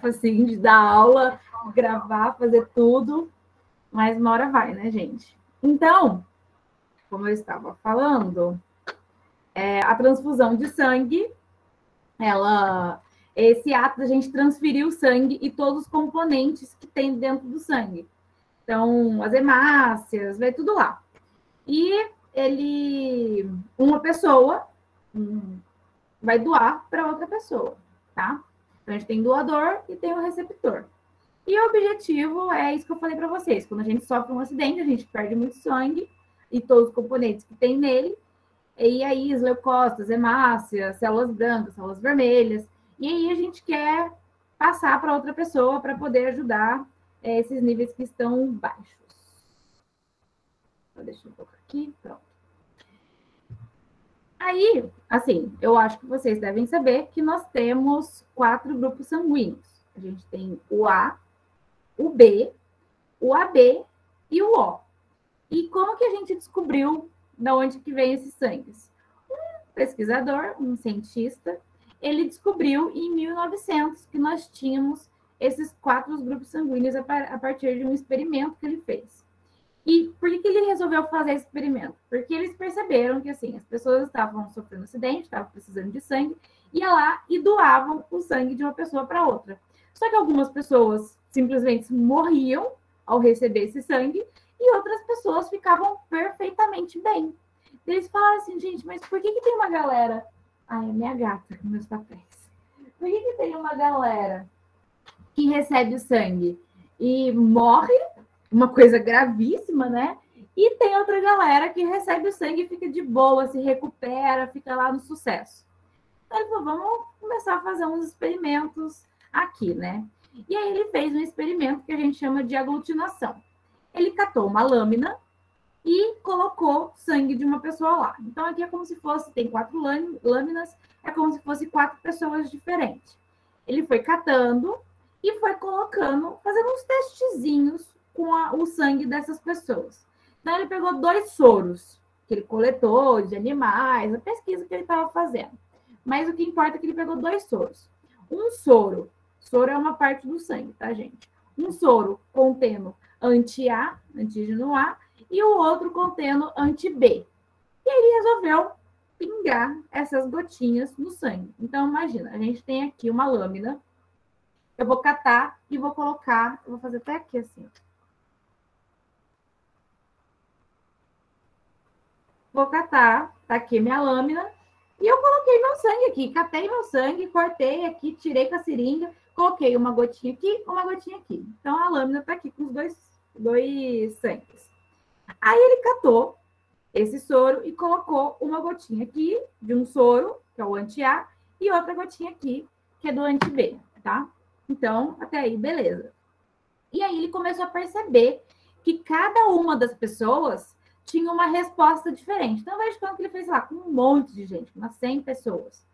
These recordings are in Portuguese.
tarefa, assim, de dar aula, gravar, fazer tudo, mas uma hora vai, né, gente? Então, como eu estava falando, a transfusão de sangue, esse ato da gente transferir o sangue e todos os componentes que tem dentro do sangue. Então, as hemácias, vai tudo lá. E uma pessoa vai doar para outra pessoa, tá? Então, a gente tem doador e tem o receptor. E o objetivo é isso que eu falei para vocês. Quando a gente sofre um acidente, a gente perde muito sangue e todos os componentes que tem nele. E aí, os leucócitos, hemácias, células brancas, células vermelhas. E aí, a gente quer passar para outra pessoa para poder ajudar esses níveis que estão baixos. Então, deixa eu colocar aqui, pronto. Aí, assim, eu acho que vocês devem saber que nós temos 4 grupos sanguíneos. A gente tem o A, o B, o AB e o O. E como que a gente descobriu de onde que vem esses sangues? Um pesquisador, um cientista, ele descobriu em 1900 que nós tínhamos esses 4 grupos sanguíneos a partir de um experimento que ele fez. E por que ele resolveu fazer esse experimento? Porque eles perceberam que, assim, as pessoas estavam sofrendo acidente, estavam precisando de sangue, ia lá e doavam o sangue de uma pessoa para outra. Só que algumas pessoas simplesmente morriam ao receber esse sangue e outras pessoas ficavam perfeitamente bem. Eles falaram assim, gente, mas por que tem uma galera... Ai, é minha gata com meus papéis. Por que tem uma galera que recebe o sangue e morre, uma coisa gravíssima, né? E tem outra galera que recebe o sangue e fica de boa, se recupera, fica lá no sucesso. Então ele falou, vamos começar a fazer uns experimentos aqui, né? E aí ele fez um experimento que a gente chama de aglutinação. Ele catou uma lâmina e colocou sangue de uma pessoa lá. Então aqui é como se fosse, tem 4 lâminas, é como se fosse 4 pessoas diferentes. Ele foi catando e foi colocando, fazendo uns testezinhos com o sangue dessas pessoas. Então ele pegou 2 soros que ele coletou de animais, a pesquisa que ele estava fazendo. Mas o que importa é que ele pegou 2 soros. Um soro é uma parte do sangue, tá, gente? Um soro contendo anti-A, antígeno A, e o outro contendo anti-B. E ele resolveu pingar essas gotinhas no sangue. Então, imagina, a gente tem aqui uma lâmina. Eu vou catar e vou colocar, eu vou fazer até aqui assim. Vou catar, tá aqui minha lâmina, e eu coloquei meu sangue aqui, catei meu sangue, cortei aqui, tirei com a seringa, coloquei uma gotinha aqui, uma gotinha aqui. Então, a lâmina tá aqui com os dois sangues. Aí ele catou esse soro e colocou uma gotinha aqui de um soro, que é o anti-A, e outra gotinha aqui, que é do anti-B, tá? Então, até aí, beleza. E aí ele começou a perceber que cada uma das pessoas tinha uma resposta diferente. Então, veja quando ele fez lá com um monte de gente, umas 100 pessoas.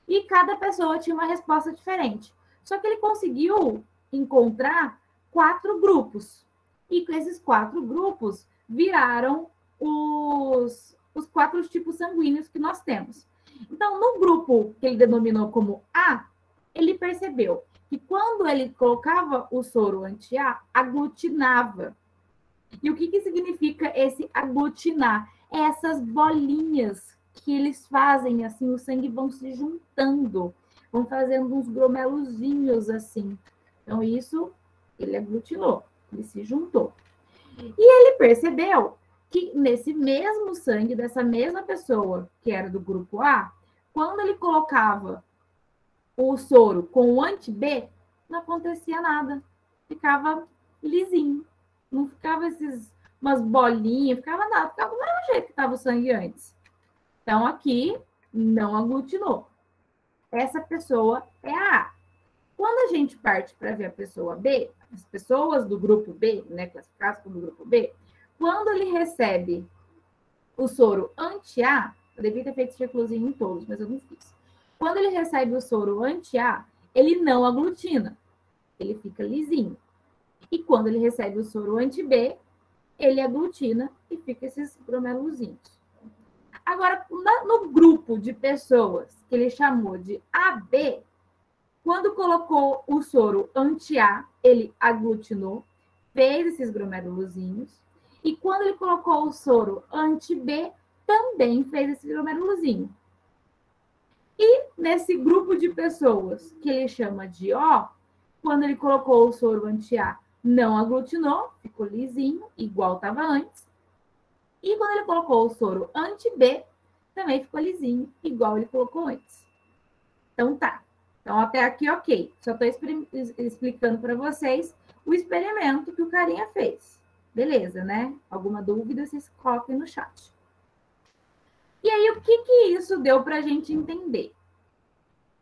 E cada pessoa tinha uma resposta diferente. Só que ele conseguiu encontrar 4 grupos. E esses 4 grupos viraram os 4 tipos sanguíneos que nós temos. Então, no grupo que ele denominou como A, ele percebeu que quando ele colocava o soro anti-A, aglutinava. E o que significa esse aglutinar? É essas bolinhas que eles fazem, assim, o sangue vão se juntando, vão fazendo uns gromelozinhos, assim. Então, isso, ele aglutinou, ele se juntou. E ele percebeu que nesse mesmo sangue dessa mesma pessoa, que era do grupo A, quando ele colocava o soro com o anti-B, não acontecia nada. Ficava lisinho. Não ficava umas bolinhas, ficava nada. Ficava do mesmo jeito que estava o sangue antes. Então, aqui, não aglutinou. Essa pessoa é a A. Quando a gente parte para ver a pessoa B, as pessoas do grupo B, né, classificadas como grupo B, quando ele recebe o soro anti-A, eu devia ter feito esse círculozinho em todos, mas eu não fiz. Quando ele recebe o soro anti-A, ele não aglutina, ele fica lisinho. E quando ele recebe o soro anti-B, ele aglutina e fica esses gromelozinhos. Agora, no grupo de pessoas que ele chamou de AB, Quando colocou o soro anti-A, ele aglutinou, fez esses glomérulozinhos. E quando ele colocou o soro anti-B, também fez esse glomérulozinho. E nesse grupo de pessoas que ele chama de O, quando ele colocou o soro anti-A, não aglutinou, ficou lisinho, igual estava antes. E quando ele colocou o soro anti-B, também ficou lisinho, igual ele colocou antes. Então tá. Então até aqui ok. Só estou explicando para vocês o experimento que o carinha fez. Beleza, né? Alguma dúvida, vocês coloquem no chat. E aí, o que isso deu para a gente entender?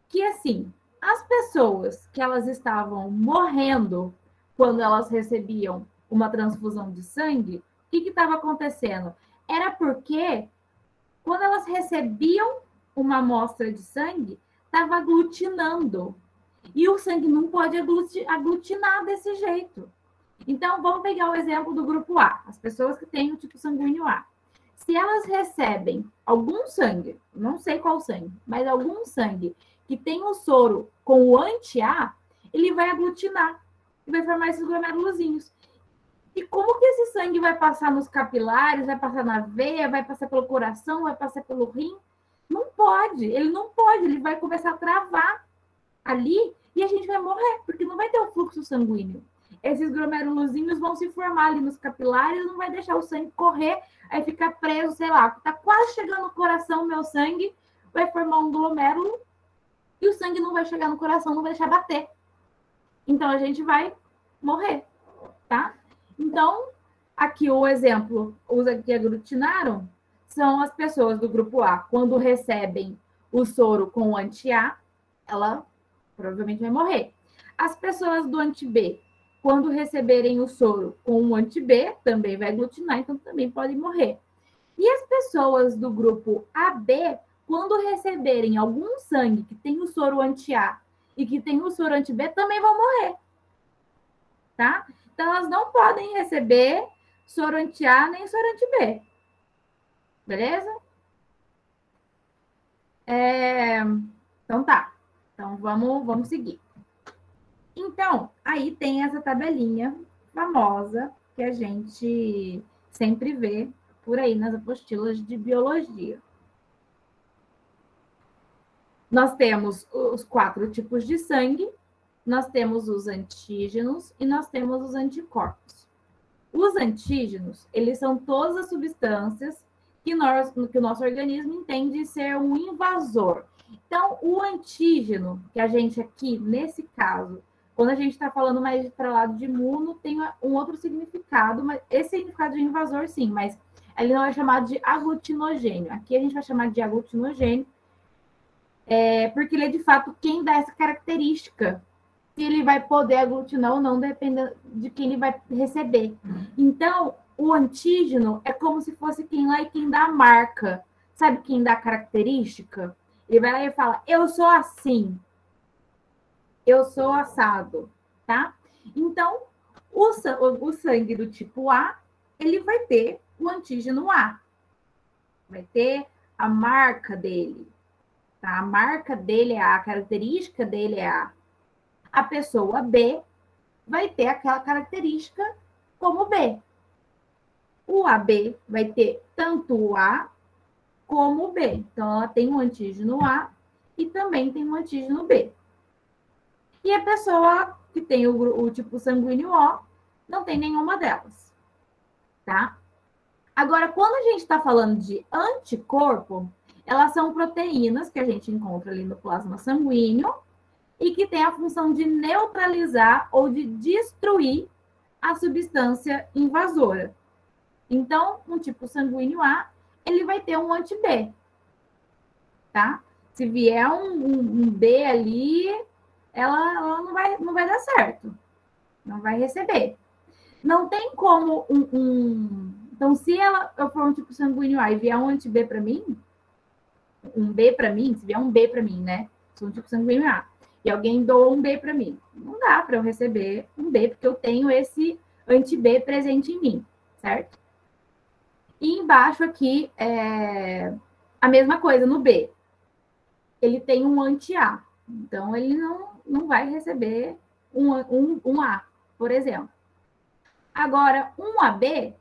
Que, assim, as pessoas que elas estavam morrendo quando elas recebiam uma transfusão de sangue, o que estava acontecendo? Era porque, quando elas recebiam uma amostra de sangue, estava aglutinando. E o sangue não pode aglutinar desse jeito. Então, vamos pegar o exemplo do grupo A, as pessoas que têm o tipo sanguíneo A. Se elas recebem algum sangue, não sei qual sangue, mas algum sangue que tem o soro com o anti-A, ele vai aglutinar e vai formar esses glomérulozinhos. E como que esse sangue vai passar nos capilares, vai passar na veia, vai passar pelo coração, vai passar pelo rim? Não pode, ele não pode, ele vai começar a travar ali e a gente vai morrer, porque não vai ter o fluxo sanguíneo. Esses glomérulozinhos vão se formar ali nos capilares, não vai deixar o sangue correr, aí ficar preso, sei lá, tá quase chegando no coração o meu sangue, vai formar um glomérulo e o sangue não vai chegar no coração, não vai deixar bater. Então a gente vai morrer, tá? Então, aqui o exemplo, os que aglutinaram são as pessoas do grupo A. Quando recebem o soro com o anti-A, ela provavelmente vai morrer. As pessoas do anti-B, quando receberem o soro com o anti-B, também vai aglutinar, então também podem morrer. E as pessoas do grupo AB, quando receberem algum sangue que tem o soro anti-A e que tem o soro anti-B, também vão morrer. Tá? Então, elas não podem receber soro anti-A nem soro anti-B. Beleza? Então, tá. Então, vamos seguir. Então, aí tem essa tabelinha famosa que a gente sempre vê por aí nas apostilas de biologia. Nós temos os 4 tipos de sangue, nós temos os antígenos e nós temos os anticorpos. Os antígenos, eles são todas as substâncias que o nosso organismo entende ser um invasor. Então, o antígeno, que a gente aqui, nesse caso, quando a gente está falando mais para o lado de imuno, tem um outro significado, mas esse significado de invasor, sim, mas ele não é chamado de aglutinogênio. Aqui a gente vai chamar de aglutinogênio, porque ele é, de fato, quem dá essa característica. Se ele vai poder aglutinar ou não, depende de quem ele vai receber. Então, o antígeno é como se fosse quem lá e quem dá a marca. Sabe quem dá a característica? Ele vai lá e fala, eu sou assim. Eu sou assado, tá? Então, o sangue do tipo A, ele vai ter o antígeno A. Vai ter a marca dele. Tá? A marca dele é A, a característica dele é A. A pessoa B vai ter aquela característica como B. O AB vai ter tanto o A como o B. Então, ela tem um antígeno A e também tem um antígeno B. E a pessoa que tem o tipo sanguíneo O não tem nenhuma delas, tá? Agora, quando a gente está falando de anticorpo, elas são proteínas que a gente encontra ali no plasma sanguíneo e que tem a função de neutralizar ou de destruir a substância invasora. Então, um tipo sanguíneo A, ele vai ter um anti-B, tá? Se vier um B ali, ela não vai dar certo. Não vai receber. Não tem como Então, se eu for um tipo sanguíneo A e vier um anti-B para mim, um B para mim, se vier um B para mim, né? Sou um tipo sanguíneo A. E alguém doa um B para mim. Não dá para eu receber um B, porque eu tenho esse anti-B presente em mim, certo? E embaixo aqui, a mesma coisa no B. Ele tem um anti-A. Então, ele não vai receber um A, por exemplo. Agora, um AB,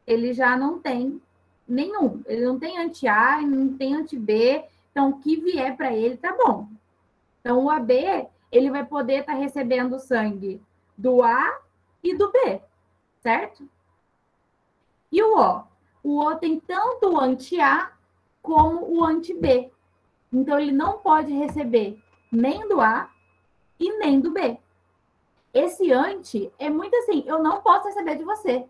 ele já não tem nenhum. Ele não tem anti-A, não tem anti-B. Então, o que vier para ele tá bom. Então, o AB, ele vai poder estar recebendo sangue do A e do B, certo? E o O? O O tem tanto o anti-A como o anti-B. Então, ele não pode receber nem do A e nem do B. Esse anti é muito assim, eu não posso receber de você.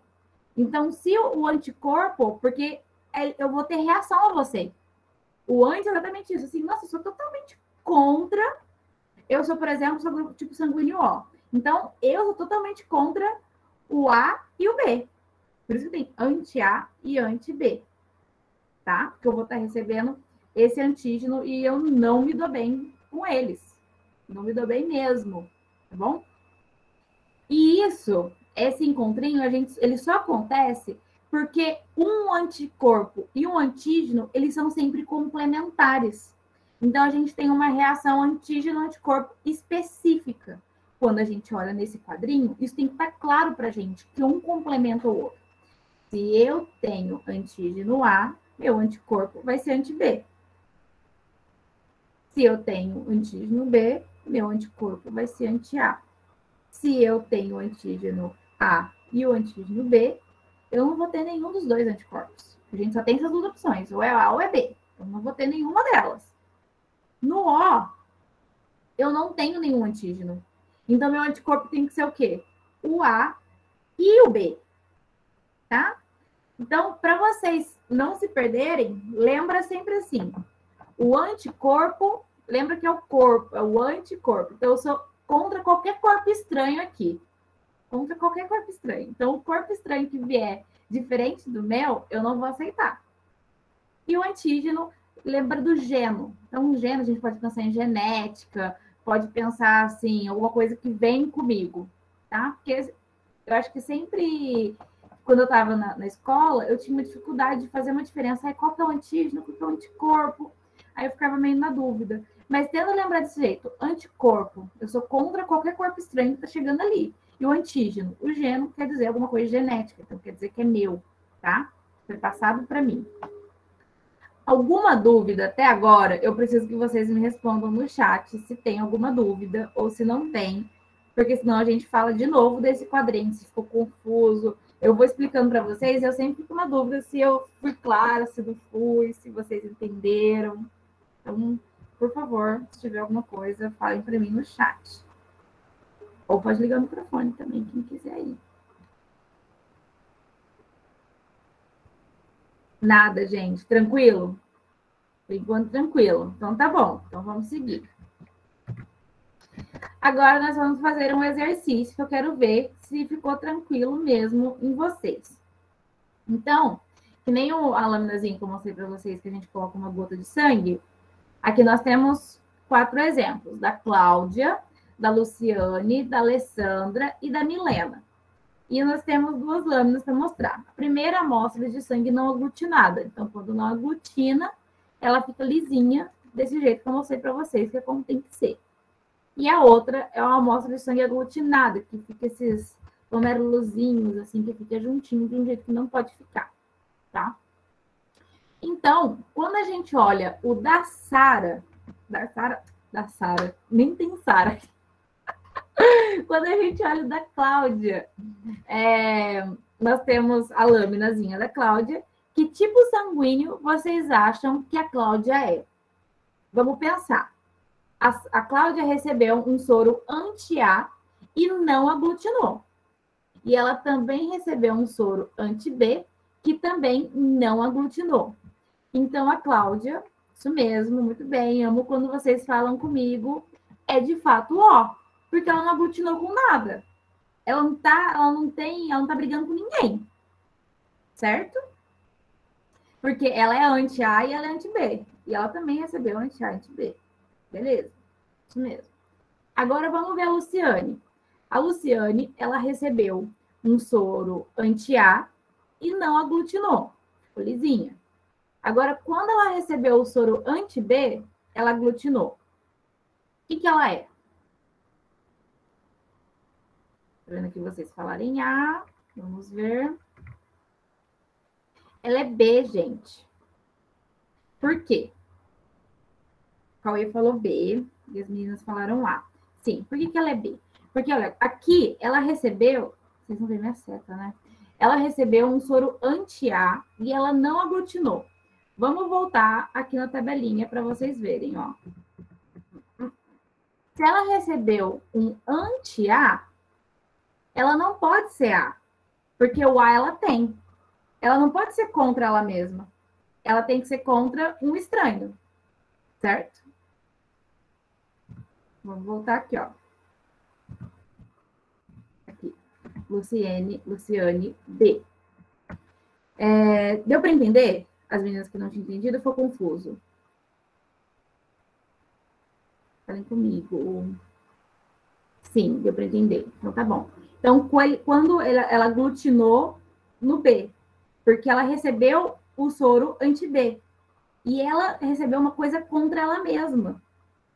Então, se o anticorpo, porque eu vou ter reação a você. O anti é exatamente isso. Assim, nossa, eu sou totalmente contra. Eu sou, por exemplo, sou grupo tipo sanguíneo O. Então, eu sou totalmente contra o A e o B. Por isso que tem anti-A e anti-B. Tá? Porque eu vou estar recebendo esse antígeno e eu não me dou bem com eles. Não me dou bem mesmo. Tá bom? E isso, esse encontrinho, ele só acontece porque um anticorpo e um antígeno, eles são sempre complementares. Então, a gente tem uma reação antígeno-anticorpo específica. Quando a gente olha nesse quadrinho, isso tem que estar claro para a gente, que um complementa o outro. Se eu tenho antígeno A, meu anticorpo vai ser anti-B. Se eu tenho antígeno B, meu anticorpo vai ser anti-A. Se eu tenho o antígeno A e o antígeno B, eu não vou ter nenhum dos dois anticorpos. A gente só tem essas duas opções, ou é A ou é B. Eu não vou ter nenhuma delas. No O, eu não tenho nenhum antígeno. Então, meu anticorpo tem que ser o quê? O A e o B. Tá? Então, para vocês não se perderem, lembra sempre assim. O anticorpo, lembra que é o corpo, é o anticorpo. Então, eu sou contra qualquer corpo estranho aqui. Contra qualquer corpo estranho. Então, o corpo estranho que vier diferente do meu, eu não vou aceitar. E o antígeno lembra do geno. Então, o geno, a gente pode pensar em genética, pode pensar, assim, alguma coisa que vem comigo, tá? Porque eu acho que sempre, quando eu estava na escola, eu tinha uma dificuldade de fazer uma diferença. Aí, qual que é o antígeno, qual que é o anticorpo? Aí eu ficava meio na dúvida. Mas tendo lembrado desse jeito, anticorpo, eu sou contra qualquer corpo estranho que está chegando ali. E o antígeno, o geno quer dizer alguma coisa genética, então quer dizer que é meu, tá? Foi passado para mim. Alguma dúvida até agora? Eu preciso que vocês me respondam no chat se tem alguma dúvida ou se não tem, porque senão a gente fala de novo desse quadrinho, se ficou confuso. Eu vou explicando para vocês, eu sempre fico na dúvida se eu fui clara, se não fui, se vocês entenderam. Então, por favor, se tiver alguma coisa, falem para mim no chat. Ou pode ligar o microfone também, quem quiser ir. Nada, gente. Tranquilo? Por enquanto, tranquilo. Então, tá bom. Então, vamos seguir. Agora, nós vamos fazer um exercício que eu quero ver se ficou tranquilo mesmo em vocês. Então, que nem a laminazinha que eu mostrei para vocês, que a gente coloca uma gota de sangue, aqui nós temos 4 exemplos, da Cláudia, da Luciane, da Alessandra e da Milena. E nós temos 2 lâminas para mostrar. A primeira amostra de sangue não aglutinada. Então, quando não aglutina, ela fica lisinha, desse jeito que eu mostrei para vocês, que é como tem que ser. E a outra é uma amostra de sangue aglutinada, que fica esses glomérulozinhos, assim, que fica juntinho de um jeito que não pode ficar, tá? Então, quando a gente olha o da Sara, nem tem Sara aqui. Quando a gente olha o da Cláudia, nós temos a laminazinha da Cláudia. Que tipo sanguíneo vocês acham que a Cláudia é? Vamos pensar. A Cláudia recebeu um soro anti-A e não aglutinou. E ela também recebeu um soro anti-B que também não aglutinou. Então, a Cláudia, isso mesmo, muito bem, amo quando vocês falam comigo, é de fato O, porque ela não aglutinou com nada. Ela não tá brigando com ninguém. Certo? Porque ela é anti-A e ela é anti-B. E ela também recebeu anti-A e anti-B. Beleza? Isso mesmo. Agora vamos ver a Luciane. A Luciane, ela recebeu um soro anti-A e não aglutinou. Ficou lisinha. Agora, quando ela recebeu o soro anti-B, ela aglutinou. O que ela é? Tô vendo aqui vocês falarem A. Vamos ver. Ela é B, gente. Por quê? O Cauê falou B e as meninas falaram A. Sim, por que ela é B? Porque, olha, aqui ela recebeu... Vocês não veem minha seta, né? Ela recebeu um soro anti-A e ela não aglutinou. Vamos voltar aqui na tabelinha para vocês verem, ó. Se ela recebeu um anti-A, ela não pode ser A, porque o A ela tem. Ela não pode ser contra ela mesma. Ela tem que ser contra um estranho, certo? Vamos voltar aqui, ó. Aqui. Luciane B. Deu para entender? As meninas que não tinham entendido, foi confuso. Falem comigo. Sim, deu para entender. Então, tá bom. Então, quando ela aglutinou no B, porque ela recebeu o soro anti-B. E ela recebeu uma coisa contra ela mesma.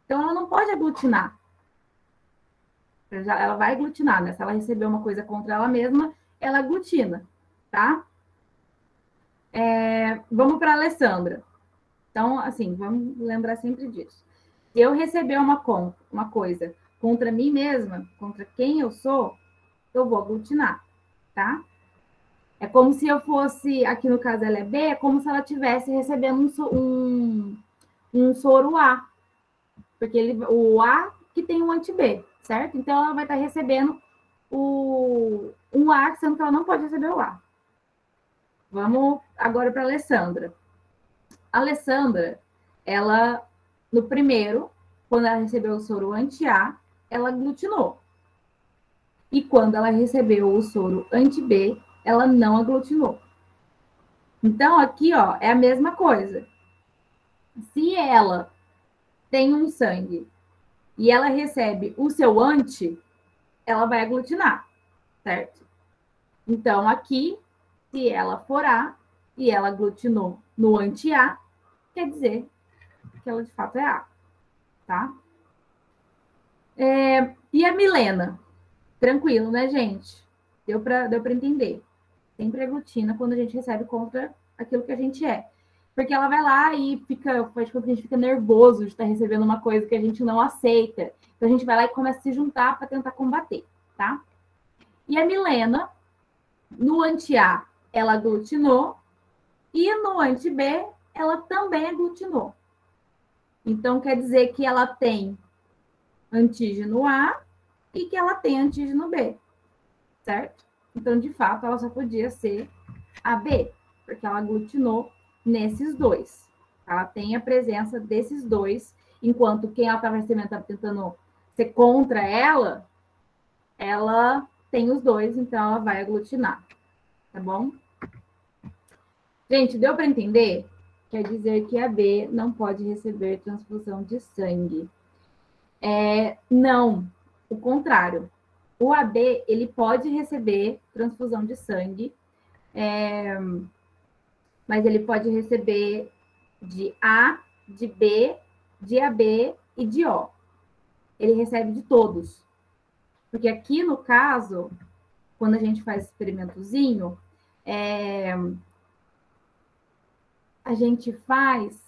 Então, ela não pode aglutinar. Ela vai aglutinar, né? Se ela recebeu uma coisa contra ela mesma, ela aglutina, tá? Vamos para a Alessandra. Então, assim, vamos lembrar sempre disso. Se eu receber uma coisa contra mim mesma, contra quem eu sou, eu vou aglutinar, tá? É como se eu fosse, aqui no caso ela é B, é como se ela estivesse recebendo um soro A. Porque o A que tem um anti-B, certo? Então ela vai estar recebendo um A, sendo que ela não pode receber o A. Vamos agora para a Alessandra. A Alessandra, ela, no primeiro, quando ela recebeu o soro anti-A, ela aglutinou. E quando ela recebeu o soro anti-B, ela não aglutinou. Então, aqui, ó, é a mesma coisa. Se ela tem um sangue e ela recebe o seu anti, ela vai aglutinar, certo? Então, aqui, se ela for A e ela aglutinou no anti-A, quer dizer que ela de fato é A, tá? E a Milena? Tranquilo, né, gente? Deu para entender. Sempre aglutina quando a gente recebe contra aquilo que a gente é. Porque ela vai lá e faz com que a gente fica nervoso de estar recebendo uma coisa que a gente não aceita. Então a gente vai lá e começa a se juntar para tentar combater, tá? E a Milena, no anti-A, ela aglutinou e no anti-B, ela também aglutinou. Então quer dizer que ela tem antígeno A e que ela tem antígeno B, certo? Então, de fato, ela só podia ser AB, porque ela aglutinou nesses dois. Ela tem a presença desses dois, enquanto quem ela estava recebendo estava tentando ser contra ela, ela tem os dois, então ela vai aglutinar, tá bom? Gente, deu para entender? Quer dizer que a B não pode receber transfusão de sangue. Não, o contrário. O AB, ele pode receber transfusão de sangue, mas ele pode receber de A, de B, de AB e de O. Ele recebe de todos. Porque aqui, no caso, quando a gente faz experimentozinho, a gente faz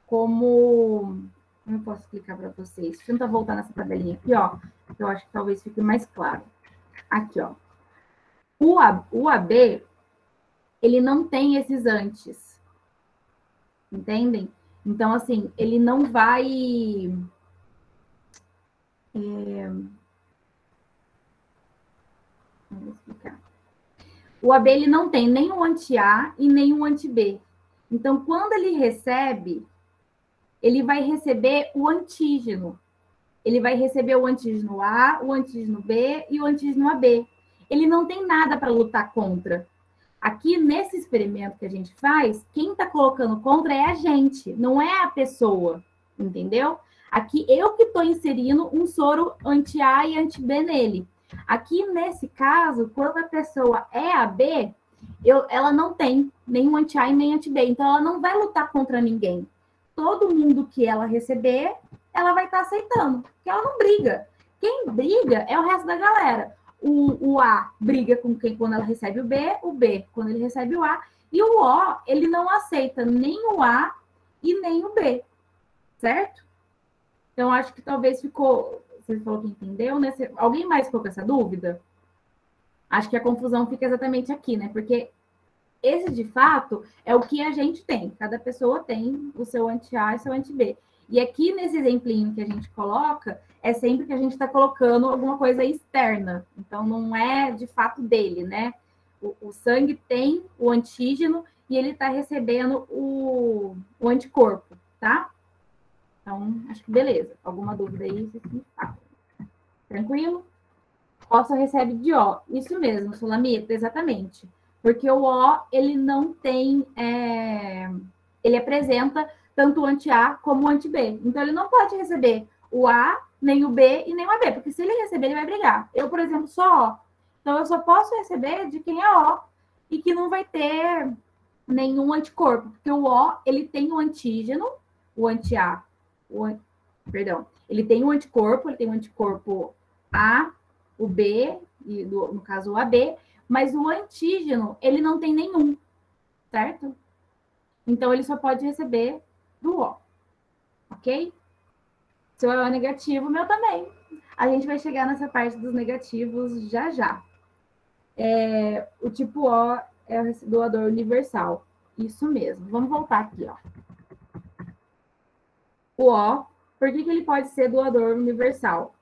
como... Como eu posso explicar para vocês? Deixa eu tentar voltar nessa tabelinha aqui, ó. Que eu acho que talvez fique mais claro. Aqui, ó. O AB, ele não tem esses antes. Entendem? Então, assim, ele não vai... Vou explicar. O AB, ele não tem nem o anti-A e nem o anti-B. Então, quando ele recebe, ele vai receber o antígeno. Ele vai receber o antígeno A, o antígeno B e o antígeno AB. Ele não tem nada para lutar contra. Aqui, nesse experimento que a gente faz, quem está colocando contra é a gente, não é a pessoa, entendeu? Aqui, eu que estou inserindo um soro anti-A e anti-B nele. Aqui, nesse caso, quando a pessoa é AB, ela não tem nenhum anti-A e nem anti-B, então ela não vai lutar contra ninguém. Todo mundo que ela receber, ela vai estar aceitando, porque ela não briga. Quem briga é o resto da galera. o A briga com quem quando ela recebe o B quando ele recebe o A, e o O, ele não aceita nem o A e nem o B, certo? Então, acho que talvez ficou... Você falou que entendeu, né? Alguém mais ficou com essa dúvida? Acho que a confusão fica exatamente aqui, né? Porque esse, de fato, é o que a gente tem. Cada pessoa tem o seu anti-A e seu anti-B. E aqui, nesse exemplinho que a gente coloca, é sempre que a gente está colocando alguma coisa externa. Então, não é, de fato, dele, né? O sangue tem o antígeno e ele está recebendo o anticorpo, tá? Então, acho que beleza. Alguma dúvida aí? Vocês me falam. Tranquilo? O só recebe de O. Isso mesmo, Sulamita, exatamente. Porque o O, ele não tem... ele apresenta tanto o anti-A como o anti-B. Então, ele não pode receber o A, nem o B e nem o AB. Porque se ele receber, ele vai brigar. Eu, por exemplo, sou O. Então, eu só posso receber de quem é O e que não vai ter nenhum anticorpo. Porque o O, ele tem o antígeno, o anti-A, perdão, ele tem um anticorpo, ele tem um anticorpo A, o B, e no caso o AB, mas o antígeno, ele não tem nenhum, certo? Então, ele só pode receber do O, ok? Seu é O negativo, o meu também. A gente vai chegar nessa parte dos negativos já já. O tipo O é o doador universal. Isso mesmo. Vamos voltar aqui, ó. O O, por que ele pode ser doador universal?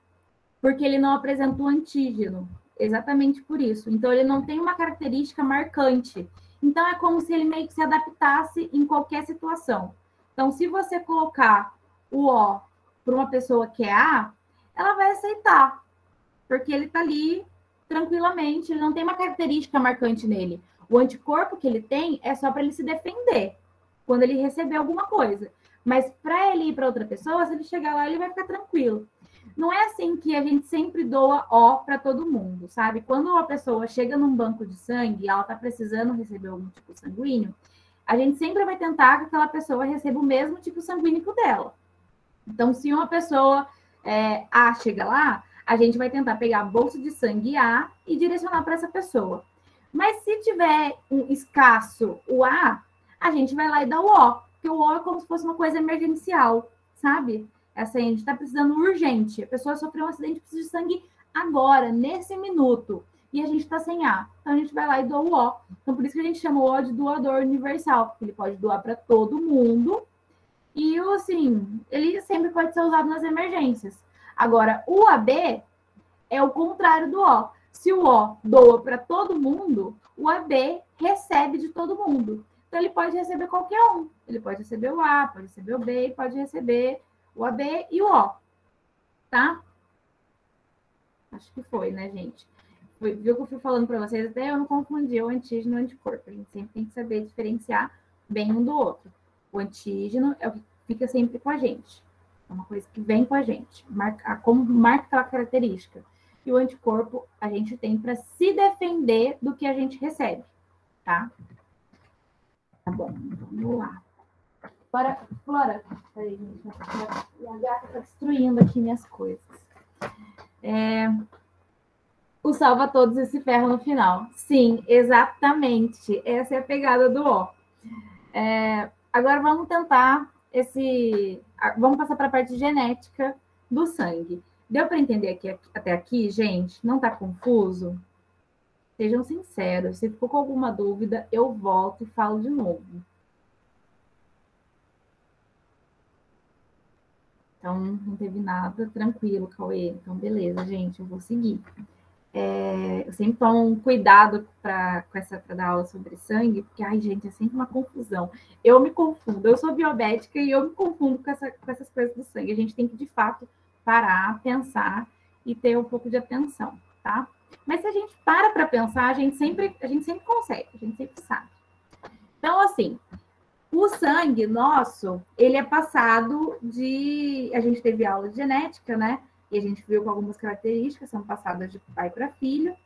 Porque ele não apresenta o antígeno. Exatamente por isso. Então, ele não tem uma característica marcante. Então, é como se ele meio que se adaptasse em qualquer situação. Então, se você colocar o O para uma pessoa que é A, ela vai aceitar. Porque ele está ali tranquilamente, ele não tem uma característica marcante nele. O anticorpo que ele tem é só para ele se defender quando ele receber alguma coisa. Mas para ele ir para outra pessoa, se ele chegar lá, ele vai ficar tranquilo. Não é assim que a gente sempre doa O para todo mundo, sabe? Quando uma pessoa chega num banco de sangue e ela está precisando receber algum tipo sanguíneo, a gente sempre vai tentar que aquela pessoa receba o mesmo tipo sanguíneo que o dela. Então, se uma pessoa A chega lá, a gente vai tentar pegar a bolsa de sangue A e direcionar para essa pessoa. Mas se tiver um escasso o A, a gente vai lá e dá o O, porque o O é como se fosse uma coisa emergencial, sabe? Assim, a gente está precisando urgente. A pessoa sofreu um acidente, precisa de sangue agora, nesse minuto. E a gente está sem A. Então, a gente vai lá e doa o O. Então, por isso que a gente chama o O de doador universal, porque ele pode doar para todo mundo. E, assim, ele sempre pode ser usado nas emergências. Agora, o AB é o contrário do O. Se o O doa para todo mundo, o AB recebe de todo mundo. Então, ele pode receber qualquer um. Ele pode receber o A, pode receber o B, pode receber o AB e o O. Tá? Acho que foi, né, gente? Viu que eu fui falando para vocês, até eu não confundi o antígeno e o anticorpo. A gente sempre tem que saber diferenciar bem um do outro. O antígeno é o que fica sempre com a gente. É uma coisa que vem com a gente. Como marca aquela característica. E o anticorpo a gente tem para se defender do que a gente recebe. Tá? Tá bom, vamos lá. Bora, Flora. Peraí, gente. A gata tá destruindo aqui minhas coisas. O salva todos e se ferra no final. Sim, exatamente. Essa é a pegada do O. Agora vamos tentar vamos passar para a parte genética do sangue. Deu para entender até aqui, gente? Não está confuso? Sejam sinceros. Se ficou com alguma dúvida, eu volto e falo de novo. Então, não teve nada, tranquilo, Cauê. Então, beleza, gente, eu vou seguir. Eu sempre tomo um cuidado para dar aula sobre sangue, porque, ai, gente, é sempre uma confusão. Eu me confundo, eu sou biomédica e eu me confundo com essas coisas do sangue. A gente tem que, de fato, parar, pensar e ter um pouco de atenção, tá? Mas se a gente para pensar, a gente sempre consegue, a gente sempre sabe. Então, assim, o sangue nosso, ele é passado a gente teve aula de genética, né? E a gente viu que algumas características são passadas de pai para filho.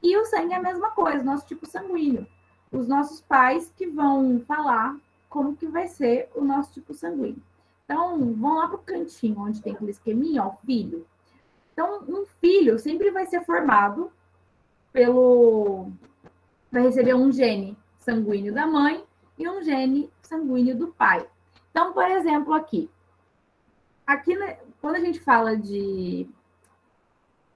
E o sangue é a mesma coisa, nosso tipo sanguíneo. Os nossos pais que vão falar como que vai ser o nosso tipo sanguíneo. Então, vão lá para o cantinho, onde tem aquele esqueminha, ó, filho. Então, um filho sempre vai ser formado vai receber um gene sanguíneo da mãe e um gene sanguíneo do pai. Então, por exemplo, aqui, quando a gente fala de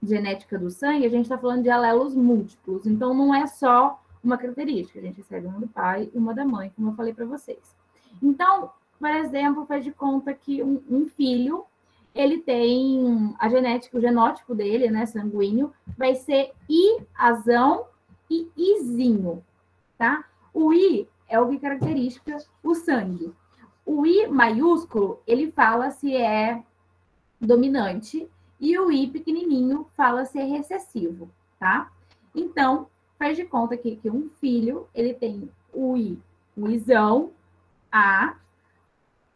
genética do sangue, a gente está falando de alelos múltiplos. Então, não é só uma característica. A gente recebe uma do pai e uma da mãe, como eu falei para vocês. Então, por exemplo, faz de conta que um filho, ele tem a genética, o genótipo dele, né, sanguíneo, vai ser Iazão e Izinho, tá? O I é o que caracteriza o sangue. O I maiúsculo, ele fala se é dominante, e o I pequenininho fala se é recessivo, tá? Então, faz de conta que um filho, ele tem o I, o Izão, A,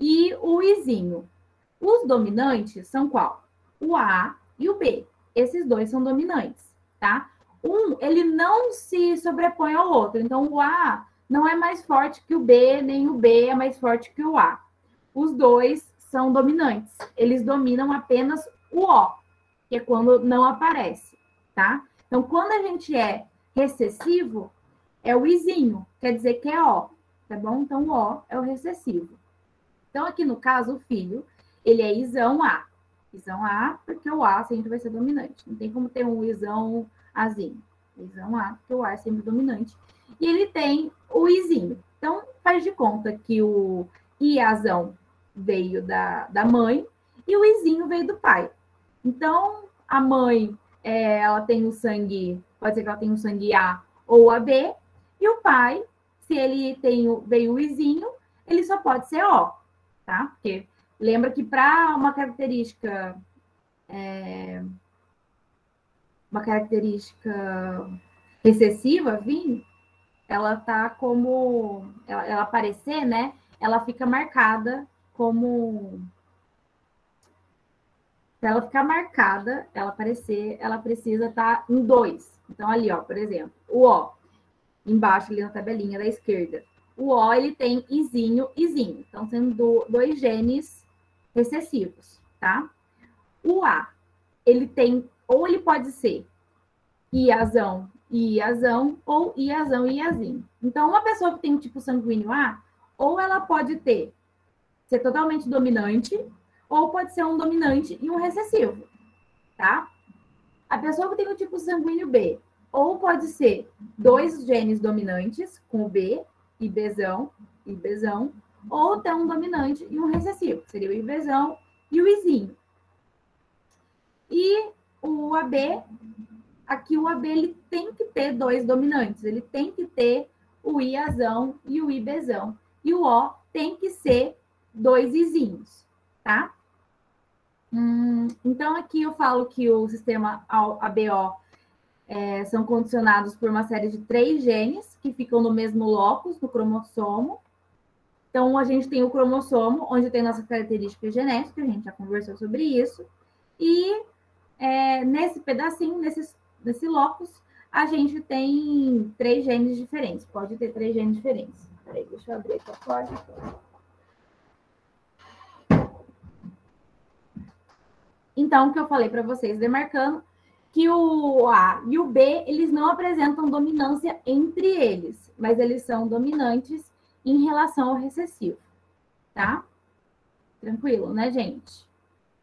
e o Izinho. Os dominantes são qual? O A e o B. Esses dois são dominantes, tá? Ele não se sobrepõe ao outro. Então, o A não é mais forte que o B, nem o B é mais forte que o A. Os dois são dominantes. Eles dominam apenas o O, que é quando não aparece, tá? Então, quando a gente é recessivo, é o Izinho, quer dizer que é O, tá bom? Então, o O é o recessivo. Então, aqui no caso, o filho, ele é Izão A. Izão A, porque o A sempre vai ser dominante. Não tem como ter um Izão Azinho. Izão A, porque o A é sempre dominante. E ele tem o Izinho. Então, faz de conta que o Iazão veio da mãe e o Izinho veio do pai. Então, a mãe, ela tem o sangue, pode ser que ela tenha o sangue A ou AB, e o pai, se ele veio o Izinho, ele só pode ser O, tá? Porque lembra que para uma característica recessiva vir, ela tá como ela aparecer, né? Ela fica marcada como para ela ficar marcada, ela aparecer, ela precisa estar em 2. Então ali, ó, por exemplo, o O embaixo ali na tabelinha da esquerda. O O ele tem Izinho, Izinho. Então sendo dois genes recessivos, tá? O A, ele tem, ou ele pode ser Iazão e Iazão, ou Iazão e Iazinho. Então, uma pessoa que tem o tipo sanguíneo A, ou ela pode ser totalmente dominante, ou pode ser um dominante e um recessivo, tá? A pessoa que tem o tipo sanguíneo B, ou pode ser dois genes dominantes, com o B e Bzão, ou tem um dominante e um recessivo, que seria o Ibzão e o Izinho. E o AB, aqui o AB ele tem que ter dois dominantes, ele tem que ter o Iazão e o Ibzão. E o O tem que ser dois Izinhos, tá? Então, aqui eu falo que o sistema ABO são condicionados por uma série de 3 genes que ficam no mesmo locus, no cromossomo. Então, a gente tem o cromossomo, onde tem nossa característica genética, a gente já conversou sobre isso. E nesse pedacinho, nesse locus, a gente tem 3 genes diferentes. Pode ter 3 genes diferentes. Peraí, deixa eu abrir aqui a porta. Então, o que eu falei para vocês, demarcando que o A e o B, eles não apresentam dominância entre eles, mas eles são dominantes em relação ao recessivo, tá? Tranquilo, né, gente?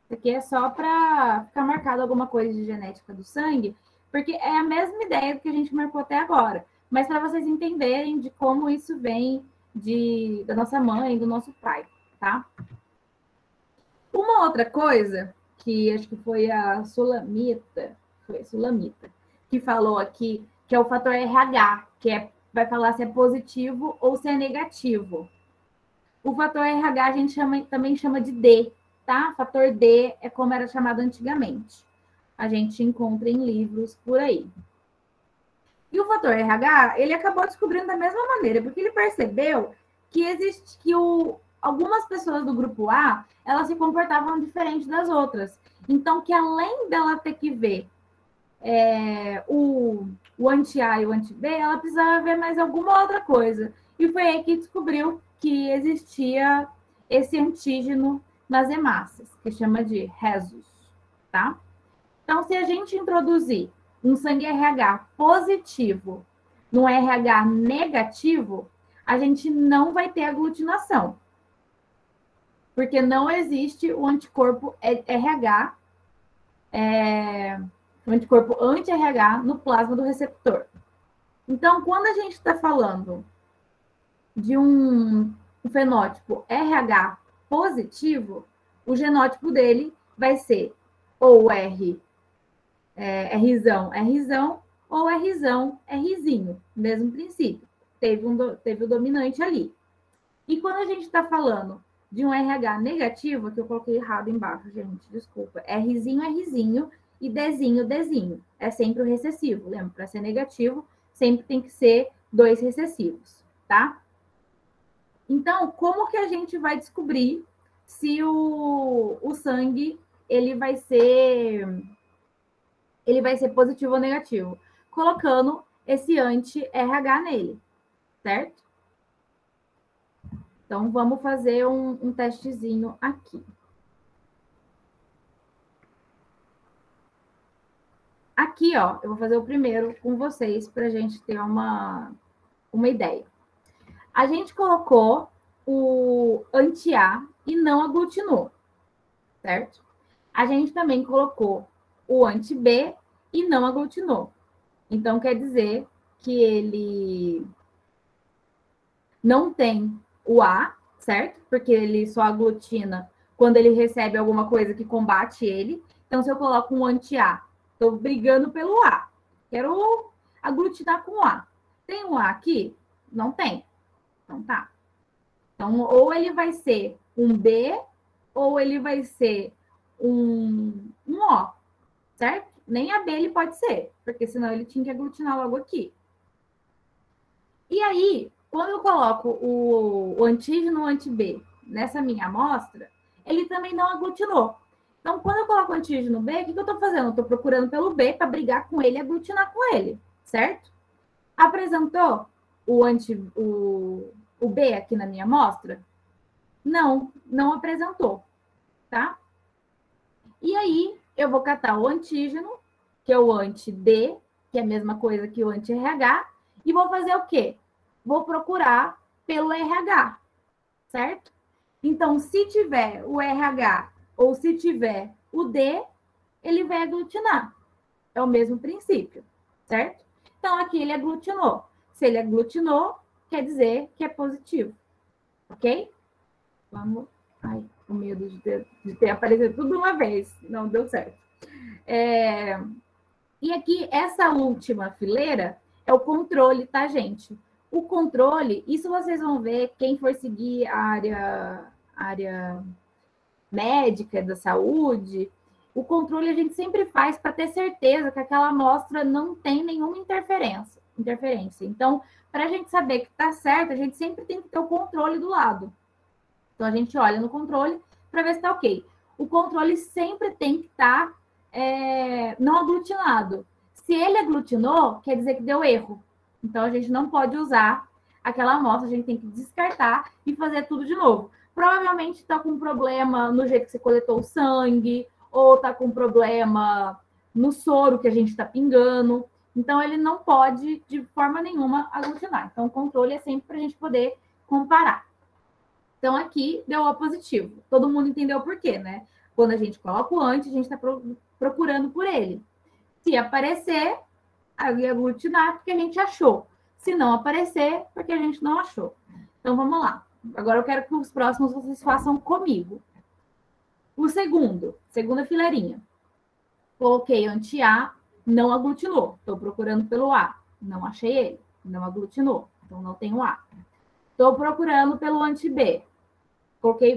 Isso aqui é só para ficar marcado alguma coisa de genética do sangue, porque é a mesma ideia que a gente marcou até agora, mas para vocês entenderem de como isso vem da nossa mãe, do nosso pai, tá? Uma outra coisa que acho que foi a Sulamita, que falou aqui, que é o fator RH, que vai falar se é positivo ou se é negativo. O fator RH a gente também chama de D, tá? Fator D é como era chamado antigamente. A gente encontra em livros por aí. E o fator RH, ele acabou descobrindo da mesma maneira, porque ele percebeu que algumas pessoas do grupo A, elas se comportavam diferente das outras. Então, que além dela ter que ver o anti-A e o anti-B, ela precisava ver mais alguma outra coisa. E foi aí que descobriu que existia esse antígeno nas hemácias, que chama de rhesus, tá? Então, se a gente introduzir um sangue RH positivo no RH negativo, a gente não vai ter aglutinação. Porque não existe o anticorpo RH, o anticorpo anti-RH no plasma do receptor. Então, quando a gente está falando de um fenótipo RH positivo, o genótipo dele vai ser ou Rzão, Rzão, ou Rzão, Rzinho, mesmo princípio. Teve o dominante ali. E quando a gente está falando de um RH negativo, que eu coloquei errado embaixo, gente, desculpa, Rzinho, Rzinho e Dzinho, Dzinho. É sempre o recessivo, lembra? Para ser negativo, sempre tem que ser 2 recessivos, tá? Então, como que a gente vai descobrir se o sangue ele vai ser positivo ou negativo? Colocando esse anti-RH nele, certo? Então, vamos fazer um testezinho aqui. Aqui, ó, eu vou fazer o primeiro com vocês para a gente ter uma ideia. A gente colocou o anti-A e não aglutinou, certo? A gente também colocou o anti-B e não aglutinou. Então, quer dizer que ele não tem o A, certo? Porque ele só aglutina quando ele recebe alguma coisa que combate ele. Então, se eu coloco um anti-A, estou brigando pelo A. Quero aglutinar com o A. Tem um A aqui? Não tem. Então, tá. Então, ou ele vai ser um B, ou ele vai ser um O, certo? Nem a B ele pode ser, porque senão ele tinha que aglutinar logo aqui. E aí, quando eu coloco o antígeno anti-B nessa minha amostra, ele também não aglutinou. Então, quando eu coloco o antígeno B, o que eu estou fazendo? Eu estou procurando pelo B para brigar com ele e aglutinar com ele, certo? Apresentou o B aqui na minha amostra? Não, não apresentou, tá? E aí, eu vou catar o antígeno, que é o anti-D, que é a mesma coisa que o anti-RH, e vou fazer o quê? Vou procurar pelo RH, certo? Então, se tiver o RH ou se tiver o D, ele vai aglutinar. É o mesmo princípio, certo? Então, aqui ele aglutinou. Se ele aglutinou, quer dizer que é positivo, ok? Vamos... Ai, com medo de ter aparecido tudo de uma vez. Não deu certo. E aqui, essa última fileira é o controle, tá, gente? O controle, isso vocês vão ver, quem for seguir a área médica da saúde, o controle a gente sempre faz para ter certeza que aquela amostra não tem nenhuma interferência. Então, para a gente saber que está certo, a gente sempre tem que ter o controle do lado. Então, a gente olha no controle para ver se está ok. O controle sempre tem que estar não aglutinado. Se ele aglutinou, quer dizer que deu erro. Então, a gente não pode usar aquela amostra, a gente tem que descartar e fazer tudo de novo. Provavelmente está com problema no jeito que você coletou o sangue, ou está com problema no soro que a gente está pingando. Então, ele não pode, de forma nenhuma, aglutinar. Então, o controle é sempre para a gente poder comparar. Então, aqui deu O positivo. Todo mundo entendeu por quê, né? Quando a gente coloca o anti, a gente está procurando por ele. Se aparecer, aglutinar porque a gente achou. Se não aparecer, porque a gente não achou. Então, vamos lá. Agora eu quero que os próximos vocês façam comigo. O segunda fileirinha. Coloquei anti-A, não aglutinou. Estou procurando pelo A. Não achei ele. Não aglutinou. Então, não tenho A. Estou procurando pelo anti-B.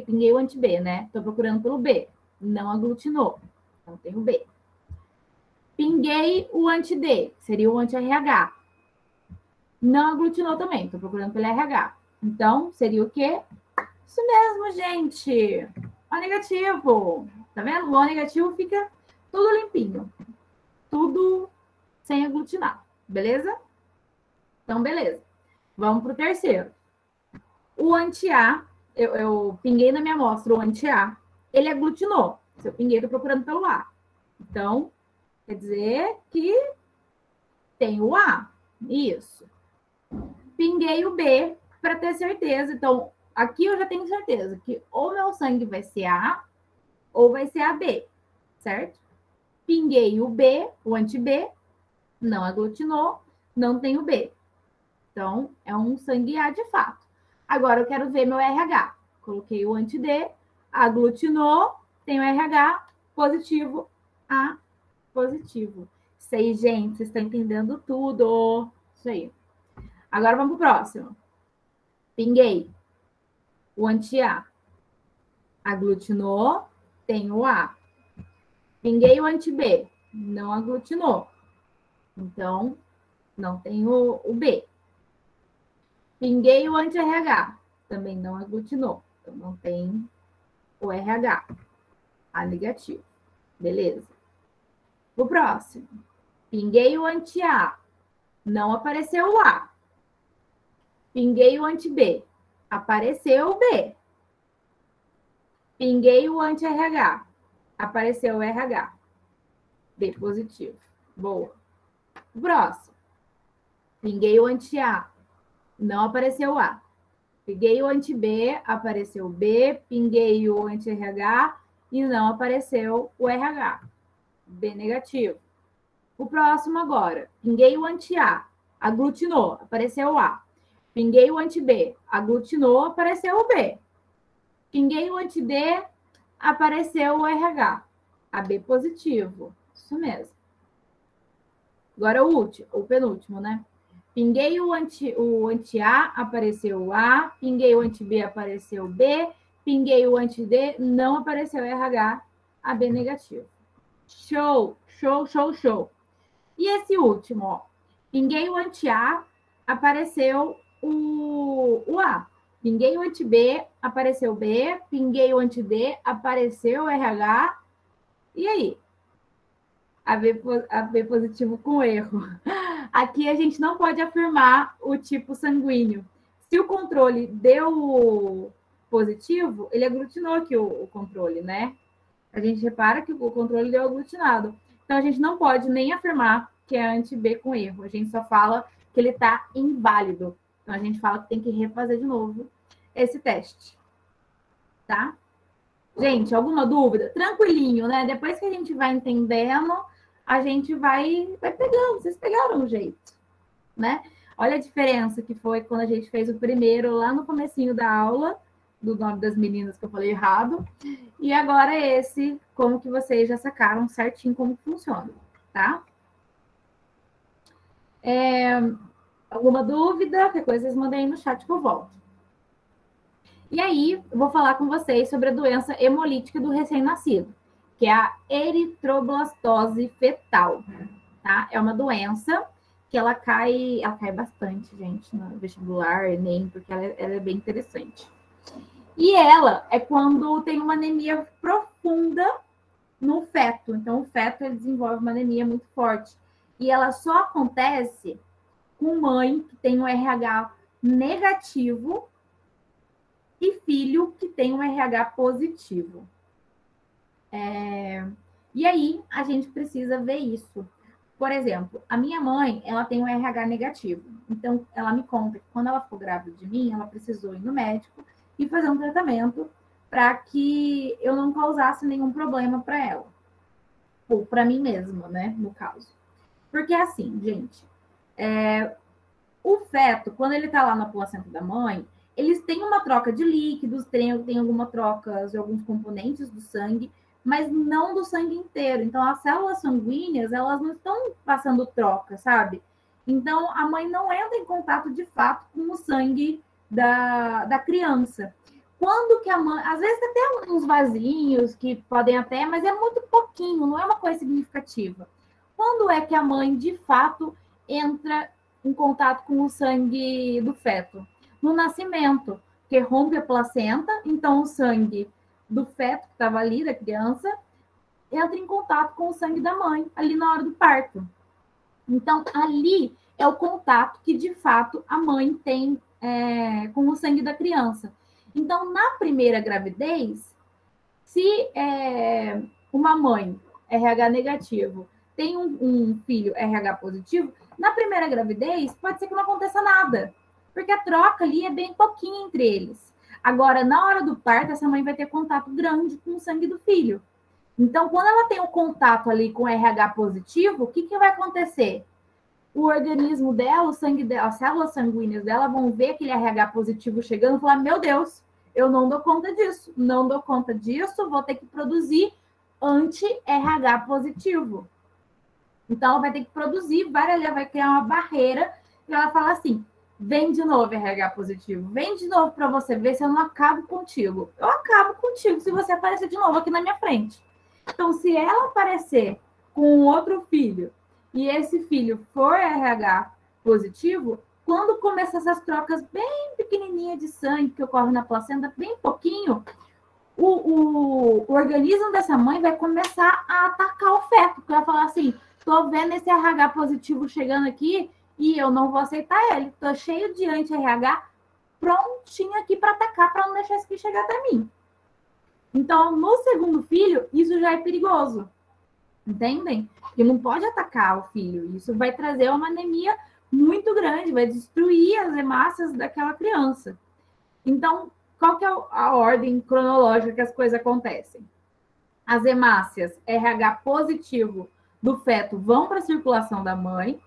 Pinguei o anti-B, né? Estou procurando pelo B. Não aglutinou. Então, tenho B. Pinguei o anti-D. Seria o anti-RH. Não aglutinou também. Estou procurando pelo RH. Então, seria o quê? Isso mesmo, gente. O negativo. Tá vendo? O negativo fica tudo limpinho. Tudo sem aglutinar. Beleza? Então, beleza. Vamos para o terceiro. O anti-A, eu pinguei na minha amostra o anti-A. Ele aglutinou. Se eu pinguei, estou procurando pelo A. Então, quer dizer que tem o A. Isso. Pinguei o B para ter certeza. Então, aqui eu já tenho certeza que ou meu sangue vai ser A ou vai ser AB, certo? Pinguei o B, o anti-B, não aglutinou, não tem o B. Então, é um sangue A de fato. Agora eu quero ver meu RH. Coloquei o anti-D, aglutinou, tem o RH positivo, A positivo. Isso aí, gente, vocês estão entendendo tudo. Isso aí. Agora vamos pro próximo. Pinguei o anti-A. Aglutinou, tem o A. Pinguei o anti-B. Não aglutinou. Então, não tem o B. Pinguei o anti-RH. Também não aglutinou. Então, não tem o RH. A negativo. Beleza. O próximo. Pinguei o anti-A. Não apareceu o A. Pinguei o anti-B. Apareceu o B. Pinguei o anti-RH. Apareceu o RH. B positivo. Boa. O próximo. Pinguei o anti-A. Não apareceu o A. Pinguei o anti-B. Apareceu o B. Pinguei o anti-RH. E não apareceu o RH. B negativo. O próximo agora. Pinguei o anti-A. Aglutinou. Apareceu o A. Pinguei o anti-B. Aglutinou. Apareceu o B. Pinguei o anti-D. Apareceu o RH. AB positivo. Isso mesmo. Agora o último, o penúltimo, né? Pinguei o anti-A, apareceu o A. Pinguei o anti-B, apareceu o B. Pinguei o anti-D, não apareceu o RH, AB negativo. Show, show, show, show. E esse último, ó. Pinguei o anti-A, apareceu o A. Pinguei o anti-B, apareceu o B. Pinguei o anti-D, apareceu o RH. E aí? AB positivo com erro. Aqui a gente não pode afirmar o tipo sanguíneo. Se o controle deu positivo, ele aglutinou aqui o controle, né? A gente repara que o controle deu aglutinado. Então, a gente não pode nem afirmar que é anti-B com erro. A gente só fala que ele está inválido. Então, a gente fala que tem que refazer de novo esse teste. Tá? Gente, alguma dúvida? Tranquilinho, né? Depois que a gente vai entendendo, a gente vai pegando. Vocês pegaram o jeito, né? Olha a diferença que foi quando a gente fez o primeiro lá no comecinho da aula, do nome das meninas que eu falei errado. E agora esse, como que vocês já sacaram certinho como funciona, tá? Alguma dúvida? Qualquer coisa, vocês mandem aí no chat que eu volto. E aí, eu vou falar com vocês sobre a doença hemolítica do recém-nascido, que é a eritroblastose fetal, tá? É uma doença que ela cai bastante, gente, no vestibular, Enem, porque ela é bem interessante. E ela é quando tem uma anemia profunda no feto. Então, o feto ele desenvolve uma anemia muito forte. E ela só acontece com mãe que tem um RH negativo e filho que tem um RH positivo. E aí, a gente precisa ver isso. Por exemplo, a minha mãe, ela tem um RH negativo. Então, ela me conta que quando ela ficou grávida de mim, ela precisou ir no médico e fazer um tratamento para que eu não causasse nenhum problema para ela. Ou para mim mesma, né, no caso. Porque assim, gente, o feto, quando ele está lá na placenta da mãe, eles têm uma troca de líquidos, tem alguma troca de alguns componentes do sangue, mas não do sangue inteiro. Então, as células sanguíneas, elas não estão passando troca, sabe? Então, a mãe não entra em contato de fato com o sangue da criança. Quando que a mãe... Às vezes tem uns vasinhos que podem até, mas é muito pouquinho, não é uma coisa significativa. Quando é que a mãe, de fato, entra em contato com o sangue do feto? No nascimento, que rompe a placenta, então o sangue do feto que estava ali, da criança, entra em contato com o sangue da mãe, ali na hora do parto. Então, ali é o contato que, de fato, a mãe tem com o sangue da criança. Então, na primeira gravidez, se uma mãe RH negativo tem um filho RH positivo, Na primeira gravidez, pode ser que não aconteça nada, porque a troca ali é bem pouquinho entre eles. Agora, na hora do parto, essa mãe vai ter contato grande com o sangue do filho. Então, quando ela tem um contato ali com RH positivo, o que, que vai acontecer? O organismo dela, o sangue dela, as células sanguíneas dela vão ver aquele RH positivo chegando e falar: meu Deus, eu não dou conta disso, não dou conta disso, vou ter que produzir anti-RH positivo. Então, ela vai ter que produzir, ela vai criar uma barreira e ela fala assim: vem de novo, RH positivo, vem de novo para você ver se eu não acabo contigo. Eu acabo contigo se você aparecer de novo aqui na minha frente. Então, se ela aparecer com outro filho e esse filho for RH positivo, quando começam essas trocas bem pequenininhas de sangue que ocorrem na placenta, bem pouquinho, o organismo dessa mãe vai começar a atacar o feto, porque vai falar assim: tô vendo esse RH positivo chegando aqui e eu não vou aceitar ele. Tô cheio de anti-RH prontinho aqui para atacar, para não deixar isso aqui chegar até mim. Então, no segundo filho, isso já é perigoso. Entendem? Porque não pode atacar o filho. Isso vai trazer uma anemia muito grande, vai destruir as hemácias daquela criança. Então, qual que é a ordem cronológica que as coisas acontecem? As hemácias RH positivo do feto vão para a circulação da mãe,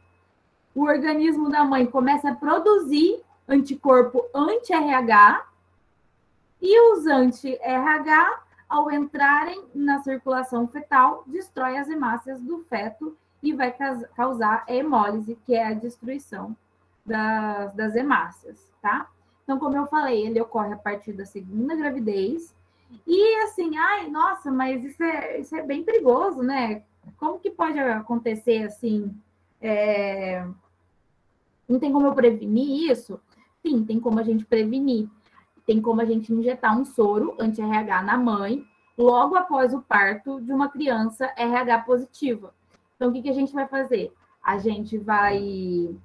o organismo da mãe começa a produzir anticorpo anti-RH, e os anti-RH, ao entrarem na circulação fetal, destrói as hemácias do feto e vai causar a hemólise, que é a destruição das hemácias, tá? Então, como eu falei, ele ocorre a partir da segunda gravidez. E assim, ai, nossa, mas isso é bem perigoso, né? Como que pode acontecer assim? Não tem como eu prevenir isso? Sim, tem como a gente prevenir. Tem como a gente injetar um soro anti-RH na mãe logo após o parto de uma criança RH positiva. Então, o que a gente vai fazer? A gente vai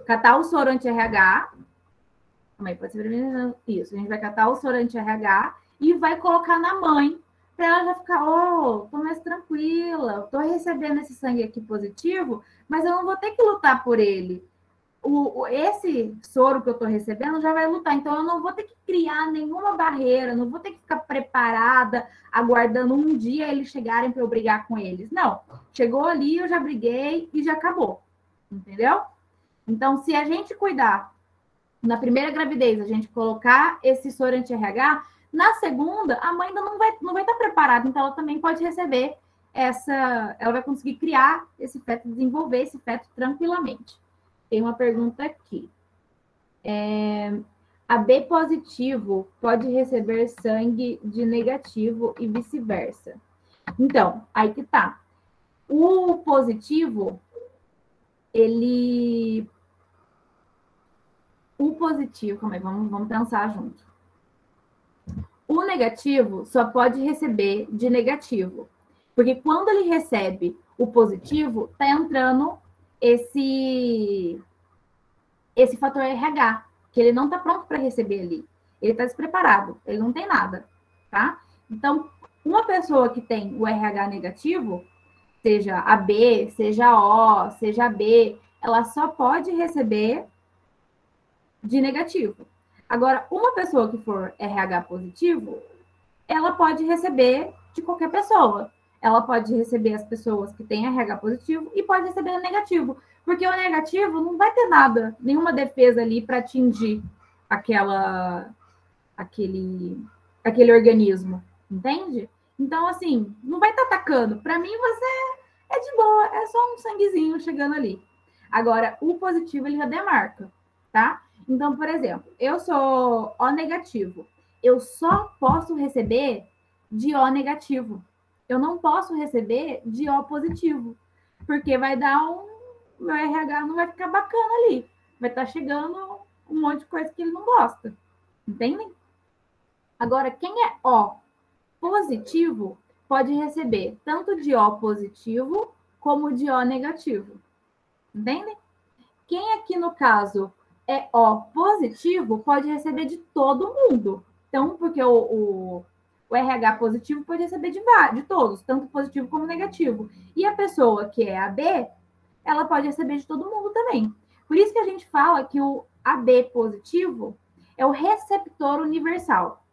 catar o soro anti-RH. Também pode ser isso. A gente vai catar o soro anti-RH e vai colocar na mãe para ela já ficar: tô mais tranquila, tô recebendo esse sangue aqui positivo, mas eu não vou ter que lutar por ele. Esse soro que eu estou recebendo já vai lutar, então eu não vou ter que criar nenhuma barreira, não vou ter que ficar preparada, aguardando um dia eles chegarem para eu brigar com eles. Não, chegou ali, eu já briguei e já acabou, entendeu? Então, se a gente cuidar na primeira gravidez, a gente colocar esse soro anti-RH, na segunda, a mãe ainda não vai estar preparada, então ela também pode receber ela vai conseguir criar esse feto, desenvolver esse feto tranquilamente. Tem uma pergunta aqui. A B positivo pode receber sangue de negativo e vice-versa. Então, aí que tá. O positivo, calma aí, vamos pensar junto. O negativo só pode receber de negativo. Porque quando ele recebe o positivo, tá entrando esse fator RH, que ele não está pronto para receber ali. Ele está despreparado, ele não tem nada, tá? Então, uma pessoa que tem o RH negativo, seja AB, seja O, seja B, ela só pode receber de negativo. Agora, uma pessoa que for RH positivo, ela pode receber de qualquer pessoa. Ela pode receber as pessoas que têm RH positivo e pode receber o negativo. Porque o negativo não vai ter nada, nenhuma defesa ali para atingir aquele organismo, entende? Então, assim, não vai estar atacando. Para mim, você é de boa, é só um sanguezinho chegando ali. Agora, o positivo, ele já demarca, tá? Então, por exemplo, eu sou O negativo. Eu só posso receber de O negativo. Eu não posso receber de O positivo, porque vai dar meu RH não vai ficar bacana ali. Vai estar chegando um monte de coisa que ele não gosta. Entendem? Agora, quem é O positivo pode receber tanto de O positivo como de O negativo. Entendem? Quem aqui, no caso, é O positivo pode receber de todo mundo. Então, porque o RH positivo pode receber de todos, tanto positivo como negativo. E a pessoa que é AB ela pode receber de todo mundo também. Por isso que a gente fala que o AB positivo é o receptor universal,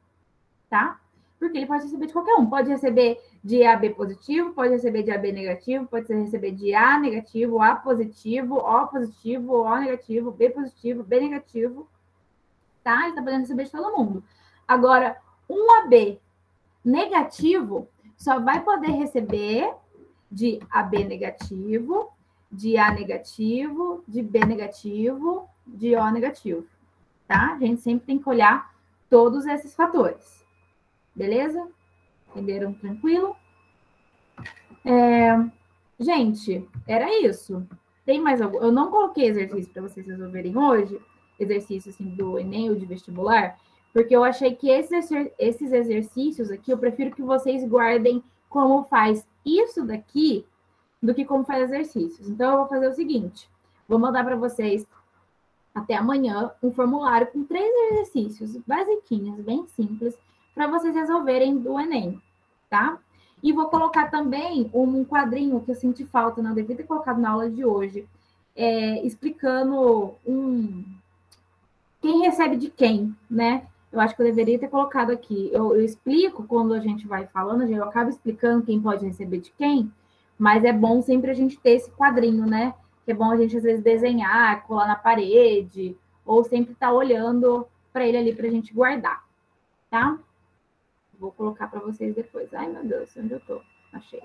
tá? Porque ele pode receber de qualquer um. Pode receber de AB positivo, pode receber de AB negativo, pode receber de A negativo, A positivo, O negativo, B positivo, B negativo, tá? Ele tá podendo receber de todo mundo. Agora, um AB negativo só vai poder receber de AB negativo, de A negativo, de B negativo, de O negativo, tá? A gente sempre tem que olhar todos esses fatores. Beleza? Entenderam tranquilo? Gente, era isso. Tem mais algum? Eu não coloquei exercício para vocês resolverem hoje, exercício assim do Enem ou de vestibular, porque eu achei que esses exercícios aqui eu prefiro que vocês guardem como faz isso daqui do que como faz exercícios. Então eu vou fazer o seguinte: vou mandar para vocês até amanhã um formulário com 3 exercícios basiquinhos, bem simples, para vocês resolverem do Enem, tá? E vou colocar também um quadrinho que eu senti falta, não devia ter colocado na aula de hoje, explicando quem recebe de quem, né? Eu acho que eu deveria ter colocado aqui. Eu explico quando a gente vai falando, eu acabo explicando quem pode receber de quem, mas é bom sempre a gente ter esse quadrinho, né? Que é bom a gente, às vezes, desenhar, colar na parede, ou sempre estar olhando para ele ali para a gente guardar, tá? Vou colocar para vocês depois. Ai, meu Deus, onde eu tô? Achei.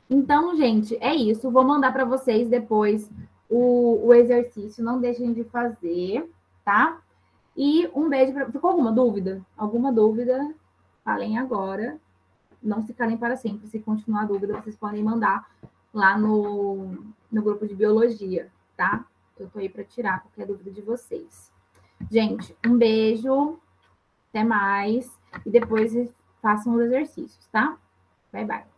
Então, gente, é isso. Vou mandar para vocês depois o exercício. Não deixem de fazer, tá? E um beijo. Ficou alguma dúvida? Alguma dúvida? Falem agora. Não se calem para sempre. Se continuar a dúvida, vocês podem mandar lá no grupo de biologia, tá? Eu tô aí para tirar qualquer dúvida de vocês. Gente, um beijo. Até mais. E depois façam os exercícios, tá? Bye, bye.